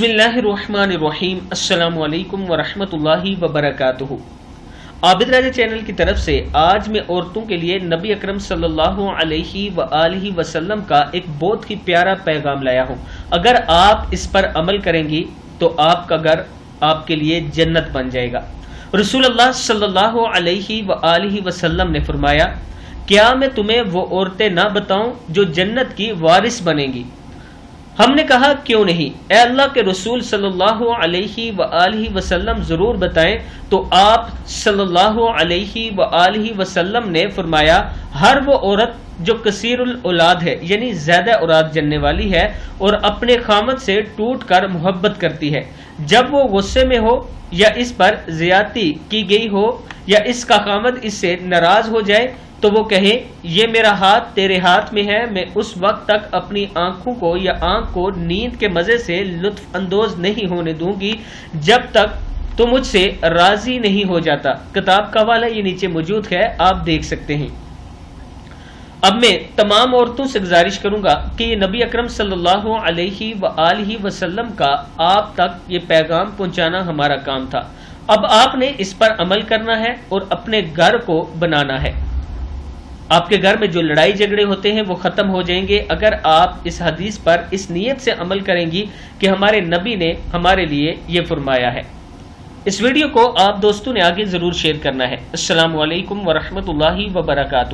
बिस्मिल्लाहिर्रहमानिर्रहीम। अस्सलाम वालेकुम वरहमतुल्लाहि वबरकातुहू। आबिद राजा चैनल की तरफ से आज मैं औरतों के लिए नबी अकरम सल्लल्लाहु अलैहि वसल्लम का एक बहुत ही प्यारा पैगाम लाया हूँ। अगर आप इस पर अमल करेंगी तो आपका घर आपके लिए जन्नत बन जाएगा। रसूलुल्लाह सल्लल्लाहु अलैहि वसल्लम ने फरमाया, क्या मैं तुम्हें वो औरतें ना बताऊं जो जन्नत की वारिस बनेंगी? हमने कहा, क्यों नहीं ए अल्लाह के रसूल सल्लल्लाहु अलैहि वसल्लम, जरूर बताएं। तो आप सल्लल्लाहु अलैहि वसल्लम ने फरमाया, हर वो औरत जो कसीरुल औलाद है, यानी ज्यादा औलाद जनने वाली है और अपने खामद से टूट कर मोहब्बत करती है, जब वो गुस्से में हो या इस पर ज्यादती की गई हो या इसका खामद इससे नाराज हो जाए तो वो कहे, ये मेरा हाथ तेरे हाथ में है, मैं उस वक्त तक अपनी आंखों को या आंख को नींद के मजे से लुत्फ अंदोज नहीं होने दूंगी जब तक तो मुझसे राजी नहीं हो जाता। किताब का हवाला ये नीचे मौजूद है, आप देख सकते हैं। अब मैं तमाम औरतों से गुजारिश करूंगा कि ये नबी अकरम सल्लल्लाहु अलैहि वसल्लम का आप तक ये पैगाम पहुंचाना हमारा काम था। अब आपने इस पर अमल करना है और अपने घर को बनाना है। आपके घर में जो लड़ाई झगड़े होते हैं वो खत्म हो जाएंगे अगर आप इस हदीस पर इस नीयत से अमल करेंगी कि हमारे नबी ने हमारे लिए ये फरमाया है। इस वीडियो को आप दोस्तों ने आगे जरूर शेयर करना है। अस्सलामु अलैकुम वरहमतुल्लाहि वबरकातुहू।